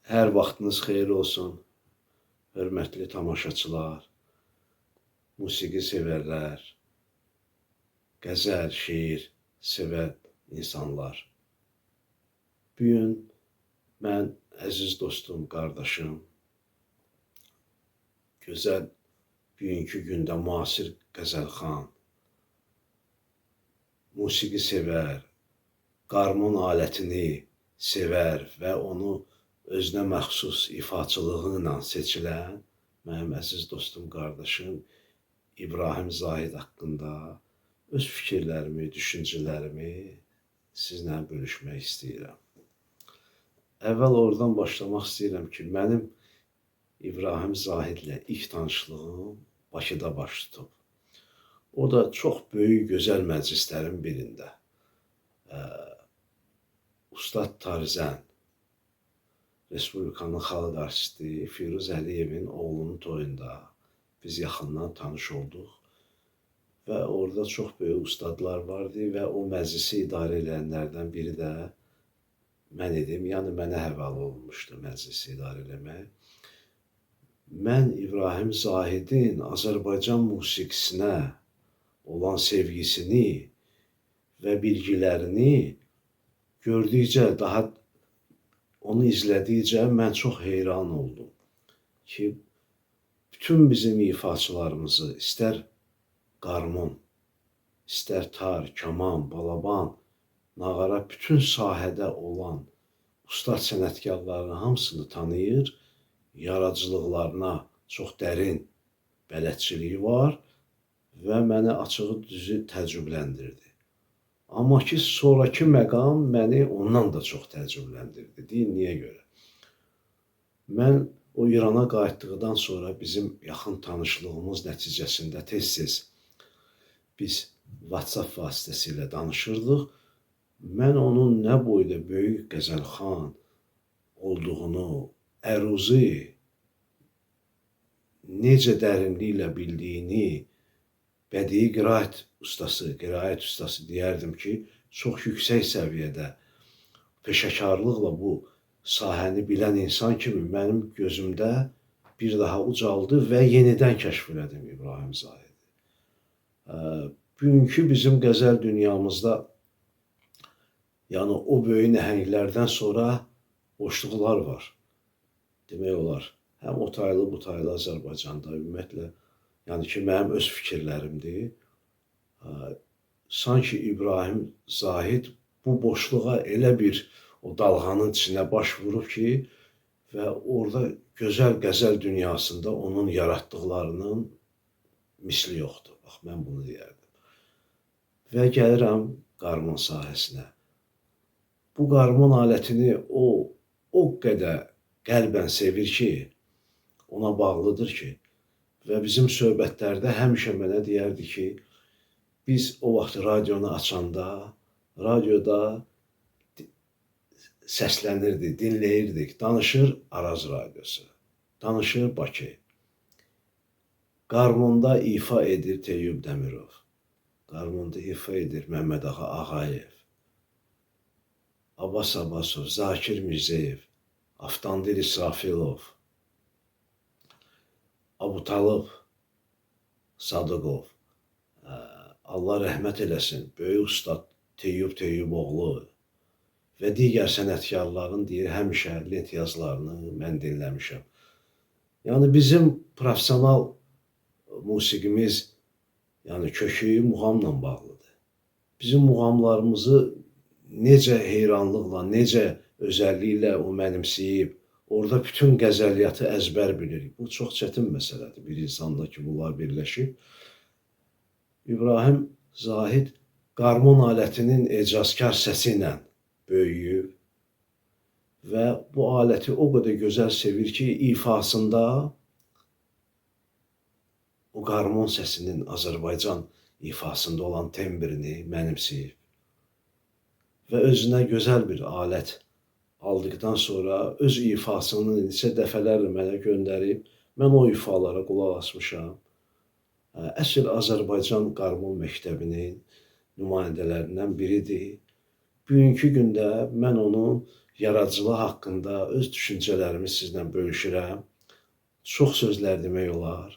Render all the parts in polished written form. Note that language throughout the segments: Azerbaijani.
Hər vaxtınız xeyir olsun, hörmətli tamaşaçılar, musiqi sevərlər, qəzəl, şeir sevən insanlar. Bugün mən əziz dostum, qardaşım, gözəl bugünkü gündə müasir qəzəlxan, musiqi sevər, qarmon alətini sevər və onu özünə məxsus ifaçılığı ilə seçilən mənim əziz dostum, qardaşım İbrahim Zahid haqqında öz fikirlərimi, düşüncələrimi sizlə bölüşmək istəyirəm. Əvvəl oradan başlamaq istəyirəm ki, mənim İbrahim Zahidlə ilk tanışlığım Bakıda baş tutub. O da çox böyük, gözəl məclislərin birində. Ustad Tarzən, Respublikanın xalq artisti Firuz Əliyevin oğlunun toyunda biz yaxından tanış olduq və orada çox böyük ustadlar vardı və o məclisi idarə edənlərdən biri də mən idim, yəni mənə həvalə olunmuşdu məclisi idarə eləmək. Mən İbrahim Zahidin Azərbaycan musiqisinə olan sevgisini və bilgilərini gördükcə, daha onu izlədikcə mən çox heyran oldum ki, bütün bizim ifaçılarımızı, istər qarmon, istər tar, kaman, balaban, nağara, bütün sahədə olan ustad sənətkarların hamısını tanıyır, yaradıcılıqlarına çox dərin bələdçiliyi var və məni açığı düzü təəccübləndirdi. Amma ki, sonraki məqam məni ondan da çox təəccübləndirdi. Deyin, niyə görə? Mən o İrana qayıtdıqdan sonra bizim yaxın tanışlığımız nəticəsində tez-tez biz WhatsApp vasitəsilə danışırdıq. Mən onun nə boyda böyük qəzəlxan olduğunu, əruzi necə dərinliklə bildiyini, bədii qiraət ustası deyərdim ki, çox yüksək səviyyədə peşəkarlıqla bu sahəni bilən insan kimi mənim gözümdə bir daha ucaldı və yenidən kəşf elədim İbrahim Zahidi. Bugünkü bizim qəzəl dünyamızda, yəni o böyük nəhənglərdən sonra boşluqlar var. Demək olar, həm o taylı, bu taylı Azərbaycanda ümumiyyətlə, yəni ki, mənim öz fikirlərimdir. Sanki İbrahim Zahid bu boşluğa elə bir o dalğanın içinə baş vurub ki, və orada gözəl qəzəl dünyasında onun yaratdıqlarının misli yoxdur. Bax, mən bunu deyərdim. Və gəlirəm qarmon sahəsinə. Bu qarmon alətini o qədər qəlbən sevir ki, ona bağlıdır ki, və bizim söhbətlərdə həmişə mənə deyərdi ki, biz o vaxt radionu açanda, radioda səslənirdi, dinləyirdik, danışır Araz radiosu, danışır Bakı. Qarmonda ifa edir Teyyub Dəmirov, qarmonda ifa edir Məmməd Ağa Ağayev, Abbas Abbasov, Zakir Mirzəyev, Avtandir İsrafilov, Abutalıb Sadıqov, Allah rəhmət eləsin, böyük ustad Teyyub Teyyuboğlu və digər sənətkarların deyir, həmişə lent yazılarını mən dinləmişəm. Yəni bizim profesional musiqimiz, yəni kökü muğamla bağlıdır. Bizim muğamlarımızı necə heyranlıqla, necə özəlliklə o mənimsəyib, orada bütün qəzəliyyatı əzbər bilir. Bu çox çətin məsələdir bir insanda ki, bunlar birləşib. İbrahim Zahid qarmon alətinin ecazkar səsi ilə böyüyüb və bu aləti o qədər gözəl sevir ki, ifasında o qarmon səsinin Azərbaycan ifasında olan tembrini mənimsəyib və özünə gözəl bir alət aldıqdan sonra öz ifasını neçə dəfələrlə mənə göndərib, mən o ifalara qulaq asmışam. Əsl Azərbaycan qarmon məktəbinin nümayəndələrindən biridir. Bugünkü gündə mən onun yaradıcılıq haqqında öz düşüncələrimi sizlə bölüşürəm. Çox sözlər demək olar,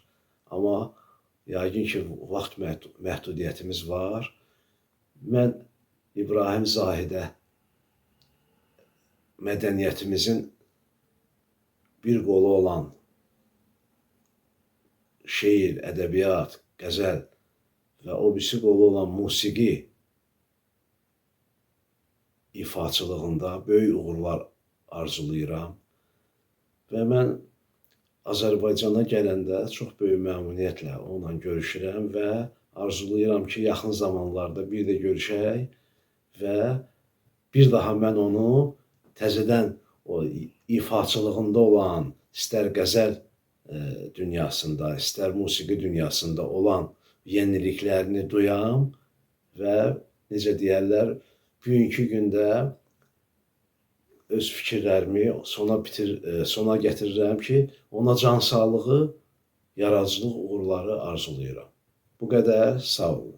amma yəqin ki, vaxt məhdudiyyətimiz var. Mən İbrahim Zahidə mədəniyyətimizin bir qolu olan şeir, ədəbiyyat, qəzəl və o birisi qolu olan musiqi ifaçılığında böyük uğurlar arzulayıram. Və mən Azərbaycana gələndə çox böyük məmnuniyyətlə onunla görüşürəm və arzulayıram ki, yaxın zamanlarda bir də görüşək və bir daha mən onu təzədən o ifaçılığında olan, istər qəzəl dünyasında, istər musiqi dünyasında olan yeniliklərini duyam və necə deyərlər, bugünkü gündə öz fikirlərimi sona gətirirəm ki, ona can sağlığı, yaradıcılıq uğurları arzulayıram. Bu qədər, sağ olun.